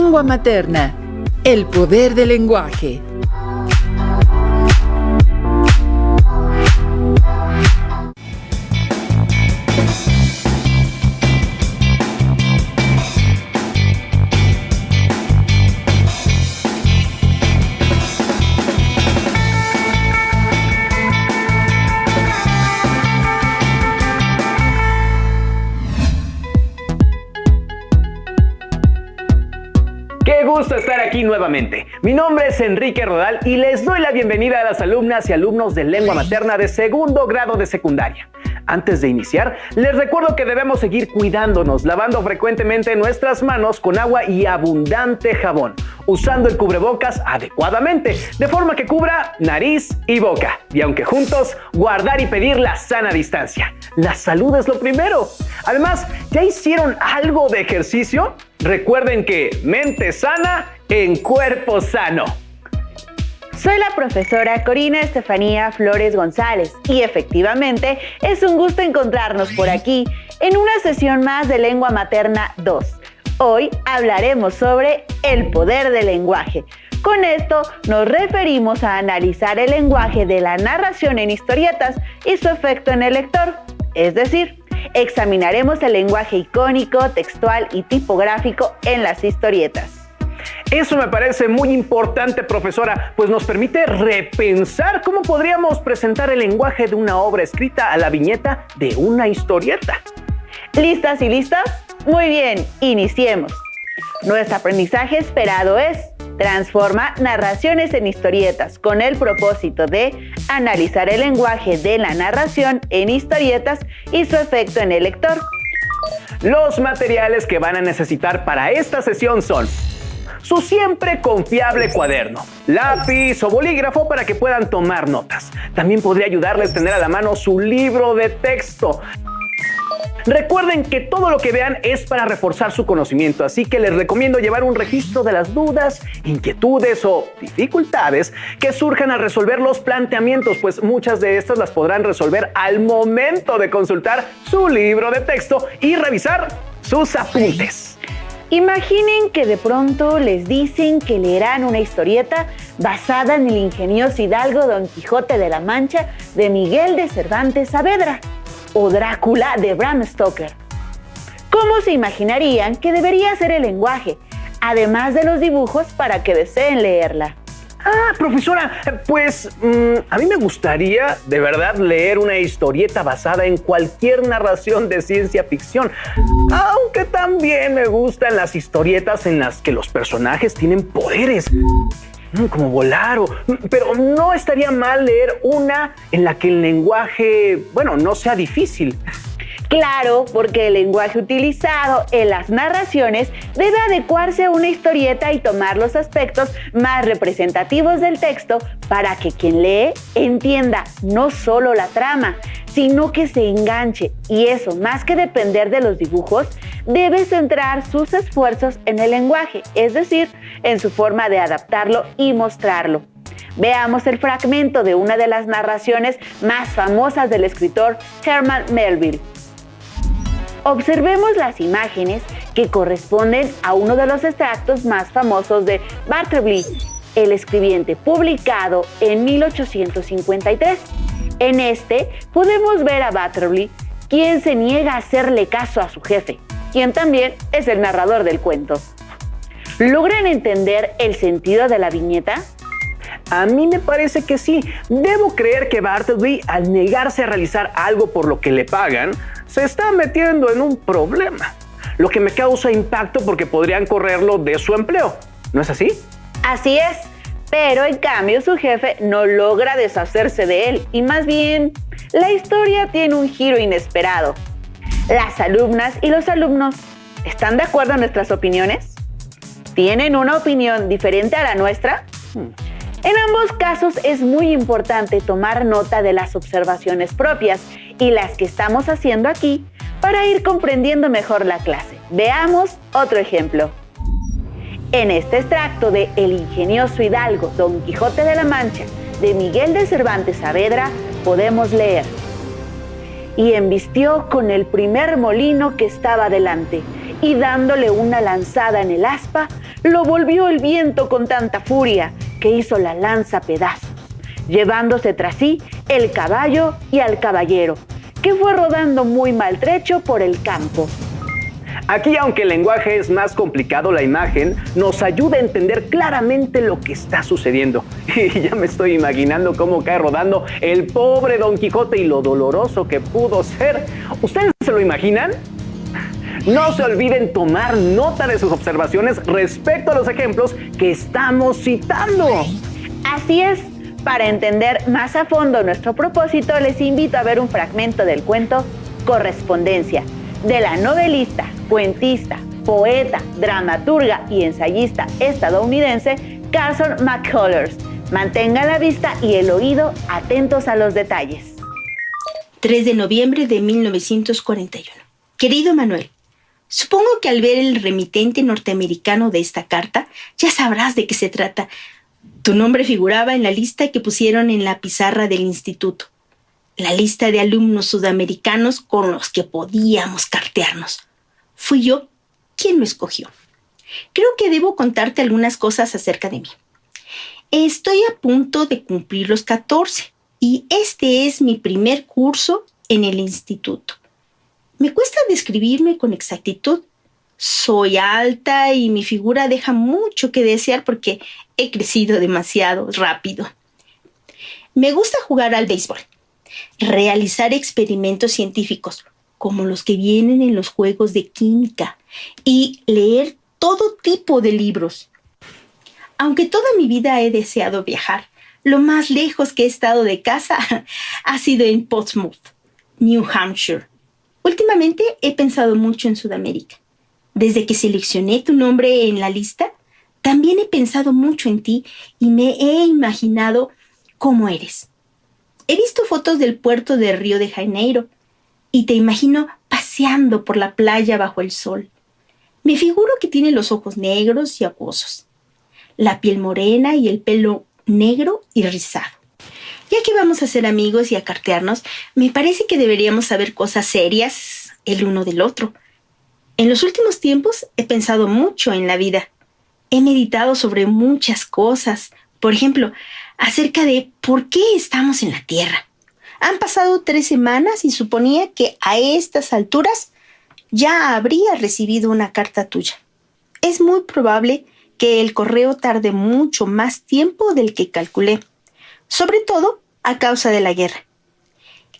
Lengua materna. El poder del lenguaje. Qué gusto estar aquí nuevamente. Mi nombre es Enrique Rodal y les doy la bienvenida a las alumnas y alumnos de lengua materna de segundo grado de secundaria. Antes de iniciar, les recuerdo que debemos seguir cuidándonos, lavando frecuentemente nuestras manos con agua y abundante jabón, usando el cubrebocas adecuadamente, de forma que cubra nariz y boca. Y aunque juntos, guardar y pedir la sana distancia. La salud es lo primero. Además, ¿ya hicieron algo de ejercicio? Recuerden que mente sana en cuerpo sano. Soy la profesora Corina Estefanía Flores González y efectivamente es un gusto encontrarnos por aquí en una sesión más de Lengua Materna 2. Hoy hablaremos sobre el poder del lenguaje. Con esto nos referimos a analizar el lenguaje de la narración en historietas y su efecto en el lector. Es decir, examinaremos el lenguaje icónico, textual y tipográfico en las historietas. Eso me parece muy importante, profesora, pues nos permite repensar cómo podríamos presentar el lenguaje de una obra escrita a la viñeta de una historieta. ¿Listas y listas? Muy bien, iniciemos. Nuestro aprendizaje esperado es: transforma narraciones en historietas con el propósito de analizar el lenguaje de la narración en historietas y su efecto en el lector. Los materiales que van a necesitar para esta sesión son su siempre confiable cuaderno, lápiz o bolígrafo para que puedan tomar notas. También podría ayudarles tener a la mano su libro de texto. Recuerden que todo lo que vean es para reforzar su conocimiento, así que les recomiendo llevar un registro de las dudas, inquietudes o dificultades que surjan al resolver los planteamientos, pues muchas de estas las podrán resolver al momento de consultar su libro de texto y revisar sus apuntes. Imaginen que de pronto les dicen que leerán una historieta basada en el ingenioso hidalgo Don Quijote de la Mancha de Miguel de Cervantes Saavedra o Drácula de Bram Stoker. ¿Cómo se imaginarían que debería ser el lenguaje, además de los dibujos, para que deseen leerla? Profesora, pues a mí me gustaría de verdad leer una historieta basada en cualquier narración de ciencia ficción, aunque también me gustan las historietas en las que los personajes tienen poderes, como volar, pero no estaría mal leer una en la que el lenguaje, no sea difícil. Claro, porque el lenguaje utilizado en las narraciones debe adecuarse a una historieta y tomar los aspectos más representativos del texto para que quien lee entienda no solo la trama, sino que se enganche. Y eso, más que depender de los dibujos, debe centrar sus esfuerzos en el lenguaje, es decir, en su forma de adaptarlo y mostrarlo. Veamos el fragmento de una de las narraciones más famosas del escritor Herman Melville. Observemos las imágenes que corresponden a uno de los extractos más famosos de Bartleby, el escribiente, publicado en 1853. En este podemos ver a Bartleby, quien se niega a hacerle caso a su jefe, quien también es el narrador del cuento. ¿Logran entender el sentido de la viñeta? A mí me parece que sí. Debo creer que Bartleby, al negarse a realizar algo por lo que le pagan, se está metiendo en un problema, lo que me causa impacto porque podrían correrlo de su empleo. ¿No es así? Así es, pero en cambio su jefe no logra deshacerse de él y más bien la historia tiene un giro inesperado. Las alumnas y los alumnos, ¿están de acuerdo en nuestras opiniones? ¿Tienen una opinión diferente a la nuestra? En ambos casos es muy importante tomar nota de las observaciones propias y las que estamos haciendo aquí para ir comprendiendo mejor la clase. Veamos otro ejemplo. En este extracto de El ingenioso hidalgo Don Quijote de la Mancha de Miguel de Cervantes Saavedra podemos leer: y embistió con el primer molino que estaba delante, y dándole una lanzada en el aspa, lo volvió el viento con tanta furia que hizo la lanza pedazos, llevándose tras sí el caballo y al caballero, que fue rodando muy maltrecho por el campo. Aquí, aunque el lenguaje es más complicado, la imagen nos ayuda a entender claramente lo que está sucediendo. Y ya me estoy imaginando cómo cae rodando el pobre Don Quijote y lo doloroso que pudo ser. ¿Ustedes se lo imaginan? No se olviden tomar nota de sus observaciones respecto a los ejemplos que estamos citando. Así es. Para entender más a fondo nuestro propósito, les invito a ver un fragmento del cuento Correspondencia, de la novelista, cuentista, poeta, dramaturga y ensayista estadounidense Carson McCullers. Mantengan la vista y el oído atentos a los detalles. 3 de noviembre de 1941. Querido Manuel, supongo que al ver el remitente norteamericano de esta carta, ya sabrás de qué se trata. Tu nombre figuraba en la lista que pusieron en la pizarra del instituto. La lista de alumnos sudamericanos con los que podíamos cartearnos. Fui yo quien lo escogió. Creo que debo contarte algunas cosas acerca de mí. Estoy a punto de cumplir los 14 y este es mi primer curso en el instituto. Me cuesta describirme con exactitud. Soy alta y mi figura deja mucho que desear porque he crecido demasiado rápido. Me gusta jugar al béisbol, realizar experimentos científicos como los que vienen en los juegos de química y leer todo tipo de libros. Aunque toda mi vida he deseado viajar, lo más lejos que he estado de casa ha sido en Portsmouth, New Hampshire. Últimamente he pensado mucho en Sudamérica. Desde que seleccioné tu nombre en la lista, también he pensado mucho en ti y me he imaginado cómo eres. He visto fotos del puerto de Río de Janeiro y te imagino paseando por la playa bajo el sol. Me figuro que tiene los ojos negros y acuosos, la piel morena y el pelo negro y rizado. Ya que vamos a ser amigos y a cartearnos, me parece que deberíamos saber cosas serias el uno del otro. En los últimos tiempos he pensado mucho en la vida. He meditado sobre muchas cosas. Por ejemplo, acerca de por qué estamos en la Tierra. Han pasado 3 semanas y suponía que a estas alturas ya habría recibido una carta tuya. Es muy probable que el correo tarde mucho más tiempo del que calculé, sobre todo a causa de la guerra.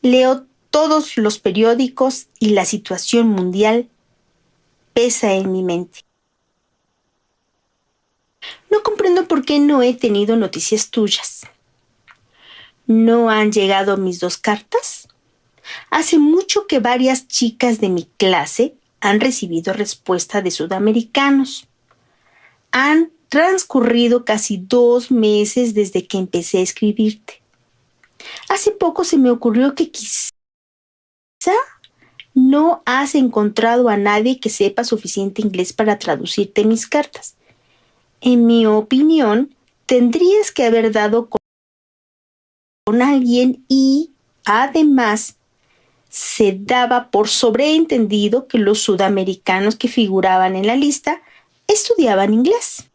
Leo todos los periódicos y la situación mundial pesa en mi mente. No comprendo por qué no he tenido noticias tuyas. ¿No han llegado mis 2 cartas? Hace mucho que varias chicas de mi clase han recibido respuesta de sudamericanos. Han transcurrido casi 2 meses desde que empecé a escribirte. Hace poco se me ocurrió que quizá no has encontrado a nadie que sepa suficiente inglés para traducirte mis cartas. En mi opinión, tendrías que haber dado con alguien y, además, se daba por sobreentendido que los sudamericanos que figuraban en la lista estudiaban inglés.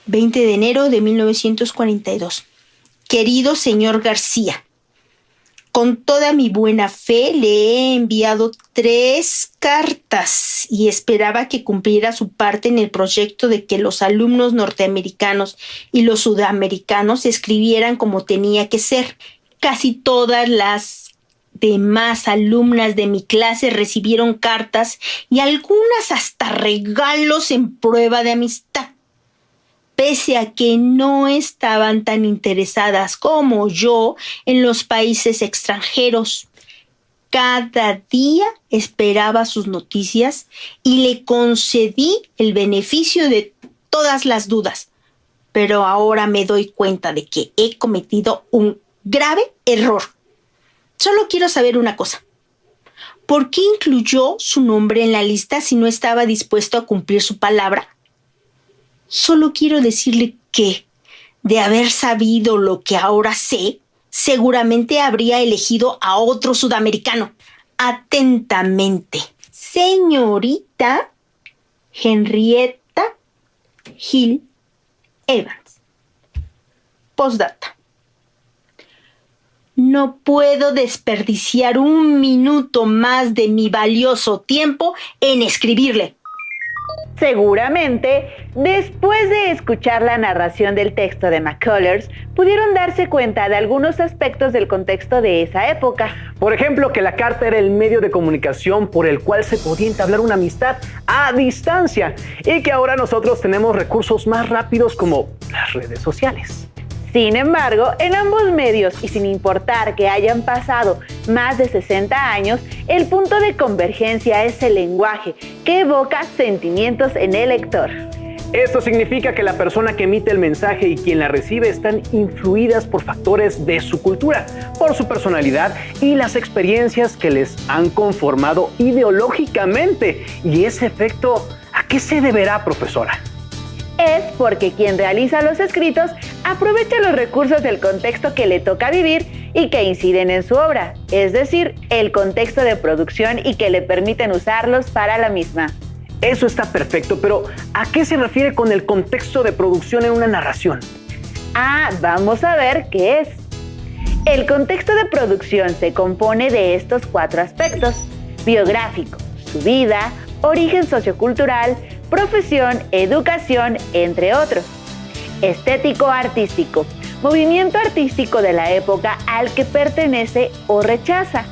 20 de enero de 1942. Querido señor García, con toda mi buena fe le he enviado 3 cartas y esperaba que cumpliera su parte en el proyecto de que los alumnos norteamericanos y los sudamericanos escribieran como tenía que ser. Casi todas las demás alumnas de mi clase recibieron cartas y algunas hasta regalos en prueba de amistad. Pese a que no estaban tan interesadas como yo en los países extranjeros. Cada día esperaba sus noticias y le concedí el beneficio de todas las dudas. Pero ahora me doy cuenta de que he cometido un grave error. Solo quiero saber una cosa. ¿Por qué incluyó su nombre en la lista si no estaba dispuesto a cumplir su palabra? Solo quiero decirle que, de haber sabido lo que ahora sé, seguramente habría elegido a otro sudamericano. Atentamente, señorita Henrietta Gil Evans. Postdata. No puedo desperdiciar un minuto más de mi valioso tiempo en escribirle. Seguramente, después de escuchar la narración del texto de McCullers, pudieron darse cuenta de algunos aspectos del contexto de esa época. Por ejemplo, que la carta era el medio de comunicación por el cual se podía entablar una amistad a distancia y que ahora nosotros tenemos recursos más rápidos como las redes sociales. Sin embargo, en ambos medios y sin importar que hayan pasado más de 60 años, el punto de convergencia es el lenguaje, que evoca sentimientos en el lector. Esto significa que la persona que emite el mensaje y quien la recibe están influidas por factores de su cultura, por su personalidad y las experiencias que les han conformado ideológicamente. ¿Y ese efecto a qué se deberá, profesora? Es porque quien realiza los escritos aprovecha los recursos del contexto que le toca vivir y que inciden en su obra, es decir, el contexto de producción y que le permiten usarlos para la misma. Eso está perfecto, pero ¿a qué se refiere con el contexto de producción en una narración? Vamos a ver qué es. El contexto de producción se compone de estos 4 aspectos: biográfico, su vida, origen sociocultural, profesión, educación, entre otros. Estético-artístico, movimiento artístico de la época al que pertenece o rechaza.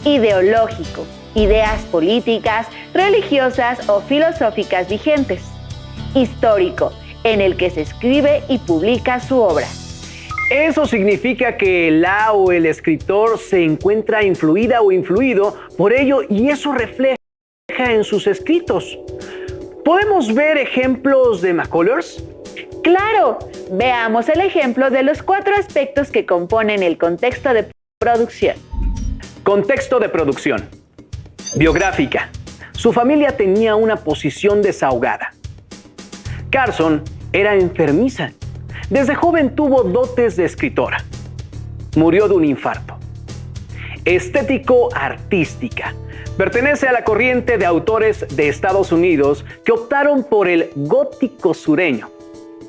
Ideológico, ideas políticas, religiosas o filosóficas vigentes. Histórico, en el que se escribe y publica su obra. Eso significa que la o el escritor se encuentra influida o influido por ello y eso refleja en sus escritos. ¿Podemos ver ejemplos de McCullers? ¡Claro! Veamos el ejemplo de los 4 aspectos que componen el contexto de producción. Contexto de producción. Biográfica. Su familia tenía una posición desahogada. Carson era enfermiza. Desde joven tuvo dotes de escritora. Murió de un infarto. Estético-artística. Pertenece a la corriente de autores de Estados Unidos que optaron por el gótico sureño.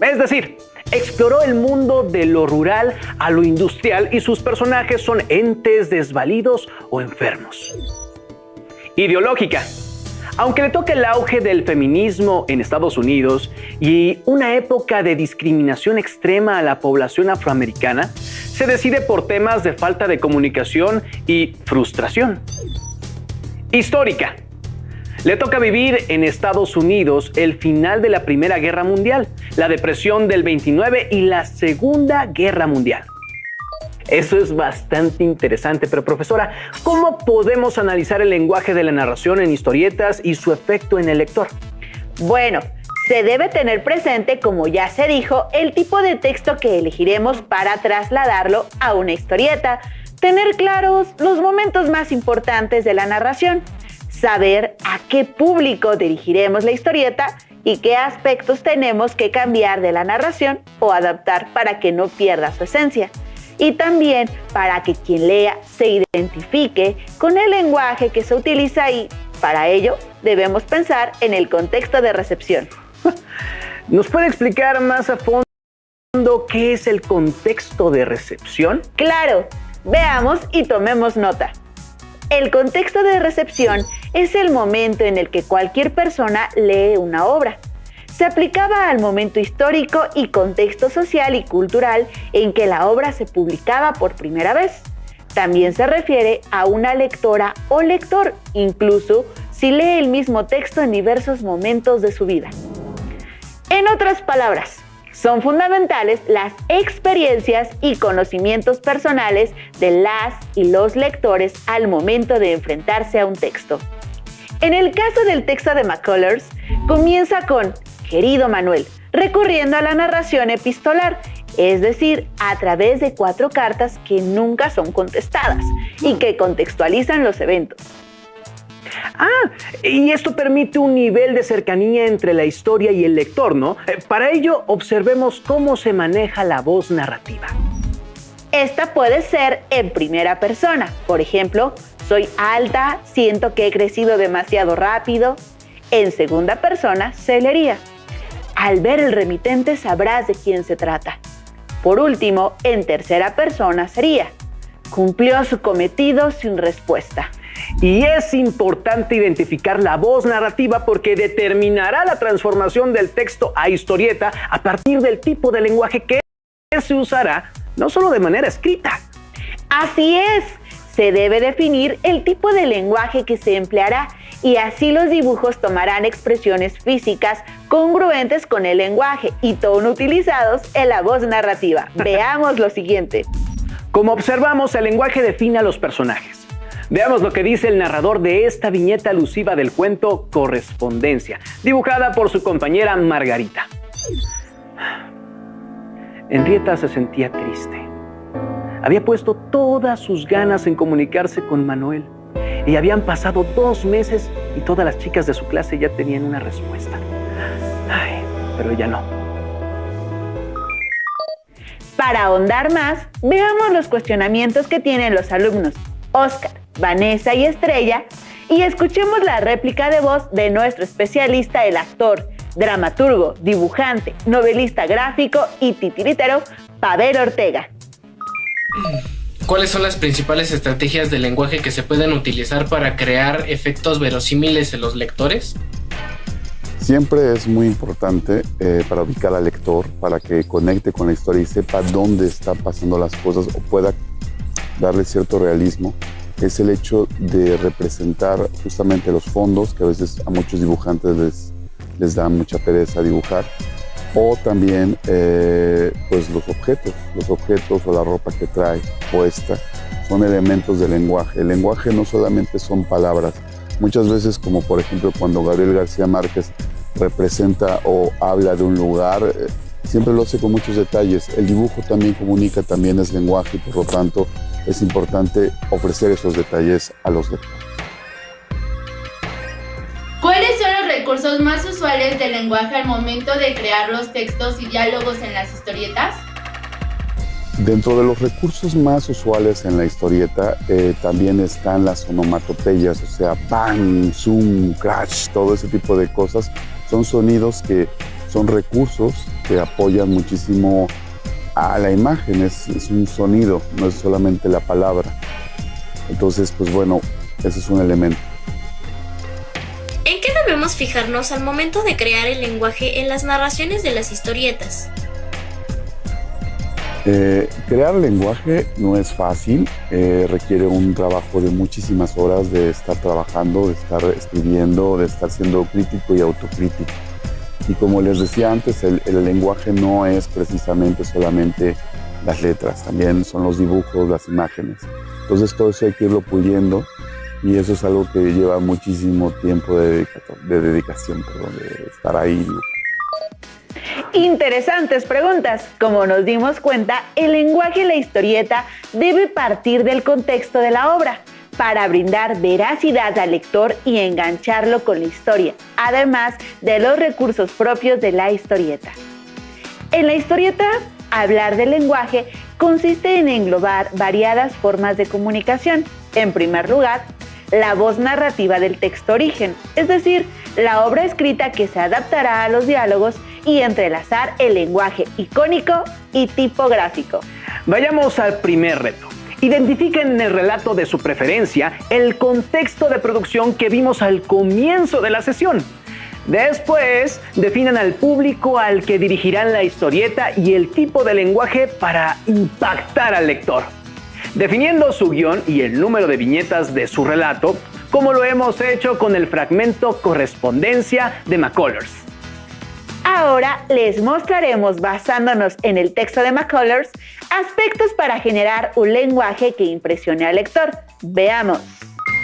Es decir, exploró el mundo de lo rural a lo industrial y sus personajes son entes desvalidos o enfermos. Ideológica. Aunque le toca el auge del feminismo en Estados Unidos y una época de discriminación extrema a la población afroamericana, se decide por temas de falta de comunicación y frustración. Histórica. Le toca vivir en Estados Unidos el final de la Primera Guerra Mundial, la Depresión del 29 y la Segunda Guerra Mundial. Eso es bastante interesante, pero profesora, ¿cómo podemos analizar el lenguaje de la narración en historietas y su efecto en el lector? Bueno, se debe tener presente, como ya se dijo, el tipo de texto que elegiremos para trasladarlo a una historieta, tener claros los momentos más importantes de la narración, saber a qué público dirigiremos la historieta y qué aspectos tenemos que cambiar de la narración o adaptar para que no pierda su esencia. Y también para que quien lea se identifique con el lenguaje que se utiliza y, para ello, debemos pensar en el contexto de recepción. ¿Nos puede explicar más a fondo qué es el contexto de recepción? ¡Claro! Veamos y tomemos nota. El contexto de recepción es el momento en el que cualquier persona lee una obra. Se aplicaba al momento histórico y contexto social y cultural en que la obra se publicaba por primera vez. También se refiere a una lectora o lector, incluso si lee el mismo texto en diversos momentos de su vida. En otras palabras, son fundamentales las experiencias y conocimientos personales de las y los lectores al momento de enfrentarse a un texto. En el caso del texto de McCullers, comienza con "Querido Manuel", recurriendo a la narración epistolar, es decir, a través de 4 cartas que nunca son contestadas y que contextualizan los eventos. Y esto permite un nivel de cercanía entre la historia y el lector, ¿no? Para ello, observemos cómo se maneja la voz narrativa. Esta puede ser en primera persona, por ejemplo, "Soy alta, siento que he crecido demasiado rápido". En segunda persona se leería: Al ver el remitente sabrás de quién se trata. Por último, en tercera persona sería: cumplió su cometido sin respuesta. Y es importante identificar la voz narrativa porque determinará la transformación del texto a historieta a partir del tipo de lenguaje que se usará, no solo de manera escrita. Así es, se debe definir el tipo de lenguaje que se empleará y así los dibujos tomarán expresiones físicas congruentes con el lenguaje y tono utilizados en la voz narrativa. Veamos lo siguiente. Como observamos, el lenguaje define a los personajes. Veamos lo que dice el narrador de esta viñeta alusiva del cuento Correspondencia, dibujada por su compañera Margarita. Henrietta se sentía triste. Había puesto todas sus ganas en comunicarse con Manuel y habían pasado 2 meses y todas las chicas de su clase ya tenían una respuesta. Ay, pero ella no. Para ahondar más, veamos los cuestionamientos que tienen los alumnos Oscar, Vanessa y Estrella y escuchemos la réplica de voz de nuestro especialista, el actor, dramaturgo, dibujante, novelista gráfico y titiritero, Pavel Ortega. ¿Cuáles son las principales estrategias de lenguaje que se pueden utilizar para crear efectos verosímiles en los lectores? Siempre es muy importante para ubicar al lector, para que conecte con la historia y sepa dónde están pasando las cosas o pueda darle cierto realismo, es el hecho de representar justamente los fondos, que a veces a muchos dibujantes les da mucha pereza dibujar, o también pues los objetos o la ropa que trae puesta son elementos del lenguaje. El lenguaje no solamente son palabras, muchas veces, como por ejemplo cuando Gabriel García Márquez representa o habla de un lugar, siempre lo hace con muchos detalles. El dibujo también comunica, también es lenguaje y por lo tanto es importante ofrecer esos detalles a los lectores. ¿Cuáles son los recursos más usuales del lenguaje al momento de crear los textos y diálogos en las historietas? Dentro de los recursos más usuales en la historieta también están las onomatopeyas, o sea, bang, zoom, crash, todo ese tipo de cosas. Son sonidos que son recursos que apoyan muchísimo a la imagen, es un sonido, no es solamente la palabra. Entonces, pues bueno, ese es un elemento. ¿En qué debemos fijarnos al momento de crear el lenguaje en las narraciones de las historietas? Crear lenguaje no es fácil, requiere un trabajo de muchísimas horas de estar trabajando, de estar escribiendo, de estar siendo crítico y autocrítico. Y como les decía antes, el lenguaje no es precisamente solamente las letras, también son los dibujos, las imágenes. Entonces todo eso hay que irlo puliendo y eso es algo que lleva muchísimo tiempo de dedicación, de estar ahí. Interesantes preguntas. Como nos dimos cuenta, el lenguaje en la historieta debe partir del contexto de la obra para brindar veracidad al lector y engancharlo con la historia, además de los recursos propios de la historieta. En la historieta, hablar del lenguaje consiste en englobar variadas formas de comunicación. En primer lugar, la voz narrativa del texto origen, es decir, la obra escrita que se adaptará a los diálogos y entrelazar el lenguaje icónico y tipográfico. Vayamos al primer reto. Identifiquen en el relato de su preferencia el contexto de producción que vimos al comienzo de la sesión. Después, definan al público al que dirigirán la historieta y el tipo de lenguaje para impactar al lector. Definiendo su guión y el número de viñetas de su relato, como lo hemos hecho con el fragmento Correspondencia de McCullers. Ahora les mostraremos, basándonos en el texto de McCullers, aspectos para generar un lenguaje que impresione al lector. Veamos.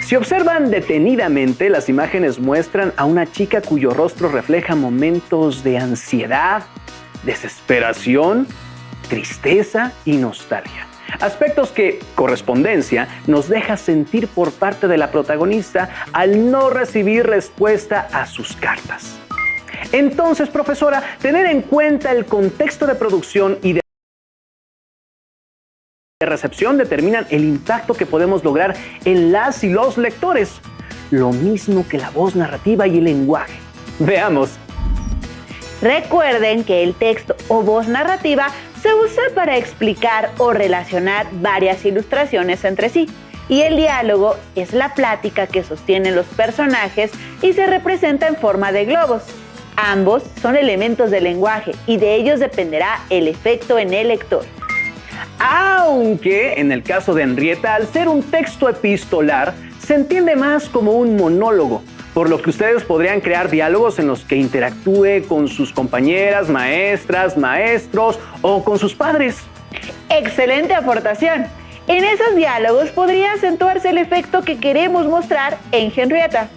Si observan detenidamente, las imágenes muestran a una chica cuyo rostro refleja momentos de ansiedad, desesperación, tristeza y nostalgia. Aspectos que Correspondencia nos deja sentir por parte de la protagonista al no recibir respuesta a sus cartas. Entonces, profesora, tener en cuenta el contexto de producción y de recepción determinan el impacto que podemos lograr en las y los lectores, lo mismo que la voz narrativa y el lenguaje. Veamos. Recuerden que el texto o voz narrativa se usa para explicar o relacionar varias ilustraciones entre sí, y el diálogo es la plática que sostienen los personajes y se representa en forma de globos. Ambos son elementos del lenguaje y de ellos dependerá el efecto en el lector. Aunque en el caso de Henrietta, al ser un texto epistolar, se entiende más como un monólogo, por lo que ustedes podrían crear diálogos en los que interactúe con sus compañeras, maestras, maestros o con sus padres. ¡Excelente aportación! En esos diálogos podría acentuarse el efecto que queremos mostrar en Henrietta.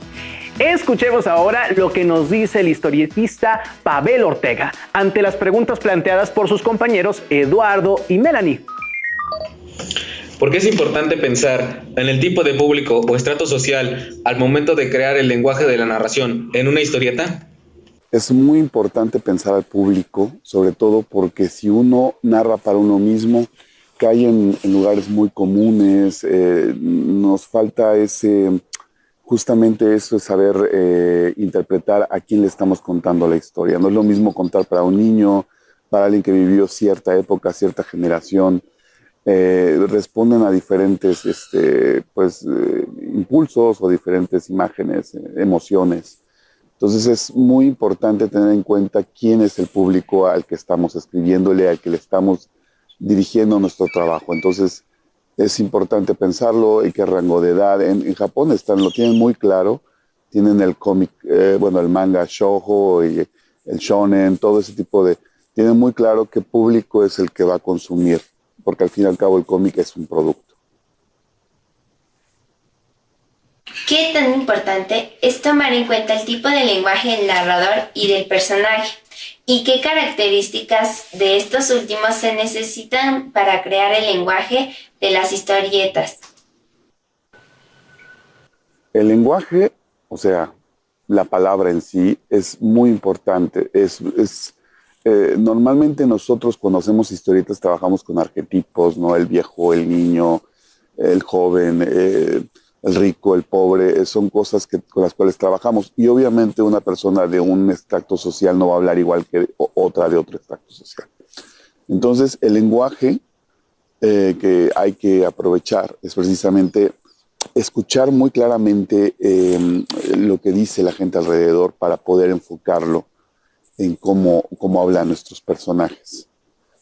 Escuchemos ahora lo que nos dice el historietista Pavel Ortega ante las preguntas planteadas por sus compañeros Eduardo y Melanie. ¿Por qué es importante pensar en el tipo de público o estrato social al momento de crear el lenguaje de la narración en una historieta? Es muy importante pensar al público, sobre todo porque si uno narra para uno mismo, cae en lugares muy comunes, nos falta justamente eso de saber interpretar a quién le estamos contando la historia. No es lo mismo contar para un niño, para alguien que vivió cierta época, cierta generación. Responden a diferentes impulsos o diferentes imágenes, emociones. Entonces es muy importante tener en cuenta quién es el público al que estamos escribiéndole, al que le estamos dirigiendo nuestro trabajo. Entonces es importante pensarlo, en qué rango de edad. En Japón lo tienen muy claro, tienen el cómic, el manga shoujo y el shonen, todo ese tipo tienen muy claro qué público es el que va a consumir, porque al fin y al cabo el cómic es un producto. ¿Qué tan importante es tomar en cuenta el tipo de lenguaje del narrador y del personaje? ¿Y qué características de estos últimos se necesitan para crear el lenguaje de las historietas? El lenguaje, o sea, la palabra en sí, es muy importante. Normalmente nosotros cuando hacemos historietas trabajamos con arquetipos, ¿no? El viejo, el niño, el joven, el rico, el pobre, son cosas con las cuales trabajamos. Y obviamente una persona de un extracto social no va a hablar igual que otra de otro extracto social. Entonces el lenguaje que hay que aprovechar es precisamente escuchar muy claramente lo que dice la gente alrededor para poder enfocarlo en cómo hablan nuestros personajes.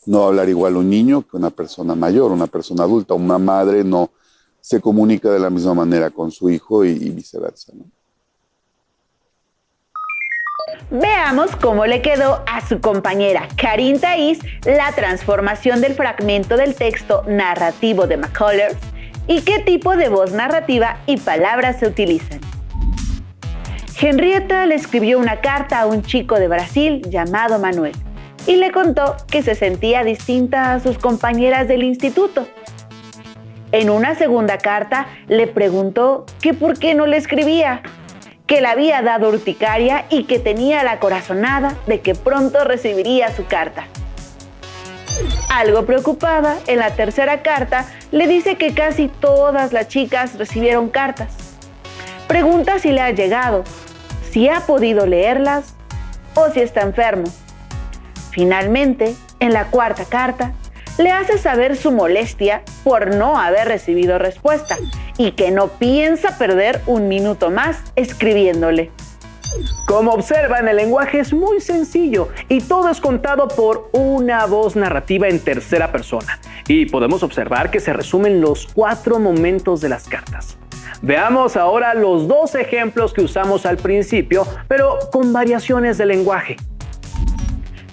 No hablar igual un niño que una persona mayor, una persona adulta. Una madre no se comunica de la misma manera con su hijo y viceversa, ¿no? Veamos cómo le quedó a su compañera Karin Thaís la transformación del fragmento del texto narrativo de McCullers y qué tipo de voz narrativa y palabras se utilizan. Henrietta le escribió una carta a un chico de Brasil llamado Manuel y le contó que se sentía distinta a sus compañeras del instituto. En una segunda carta le preguntó que por qué no le escribía, que le había dado urticaria y que tenía la corazonada de que pronto recibiría su carta. Algo preocupada, en la tercera carta le dice que casi todas las chicas recibieron cartas. Pregunta si le ha llegado, si ha podido leerlas o si está enfermo. Finalmente, en la cuarta carta, le hace saber su molestia por no haber recibido respuesta y que no piensa perder un minuto más escribiéndole. Como observan, el lenguaje es muy sencillo y todo es contado por una voz narrativa en tercera persona. Y podemos observar que se resumen los 4 momentos de las cartas. Veamos ahora los 2 ejemplos que usamos al principio, pero con variaciones de lenguaje.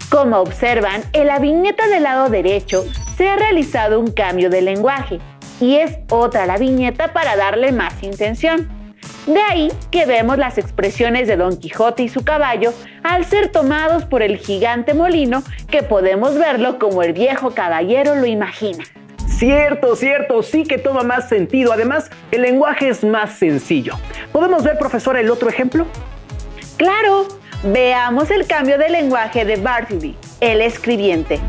Como observan, en la viñeta del lado derecho se ha realizado un cambio de lenguaje y es otra la viñeta para darle más intención. De ahí que vemos las expresiones de Don Quijote y su caballo al ser tomados por el gigante molino, que podemos verlo como el viejo caballero lo imagina. Cierto, sí que toma más sentido. Además, el lenguaje es más sencillo. ¿Podemos ver, profesora, el otro ejemplo? ¡Claro! Veamos el cambio de lenguaje de Bartleby, el escribiente.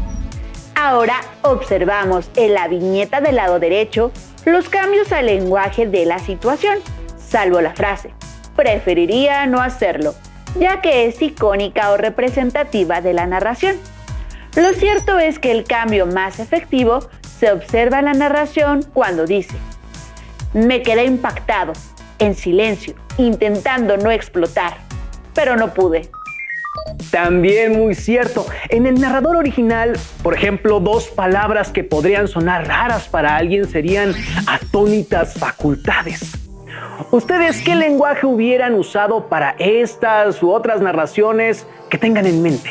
Ahora observamos en la viñeta del lado derecho los cambios al lenguaje de la situación, salvo la frase, preferiría no hacerlo, ya que es icónica o representativa de la narración. Lo cierto es que el cambio más efectivo se observa en la narración cuando dice: me quedé impactado, en silencio, intentando no explotar, pero no pude. También muy cierto. En el narrador original, por ejemplo, 2 palabras que podrían sonar raras para alguien serían atónitas facultades. ¿Ustedes qué lenguaje hubieran usado para estas u otras narraciones que tengan en mente?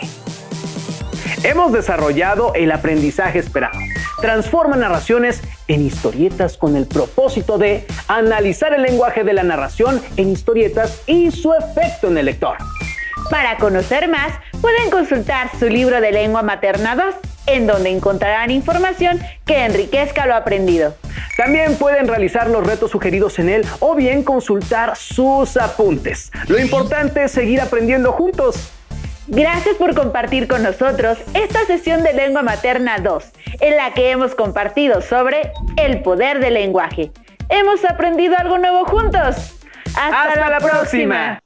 Hemos desarrollado el aprendizaje esperado. Transforma narraciones en historietas con el propósito de analizar el lenguaje de la narración en historietas y su efecto en el lector. Para conocer más, pueden consultar su libro de Lengua Materna 2, en donde encontrarán información que enriquezca lo aprendido. También pueden realizar los retos sugeridos en él o bien consultar sus apuntes. Lo importante es seguir aprendiendo juntos. Gracias por compartir con nosotros esta sesión de Lengua Materna 2, en la que hemos compartido sobre el poder del lenguaje. Hemos aprendido algo nuevo juntos. ¡Hasta la próxima!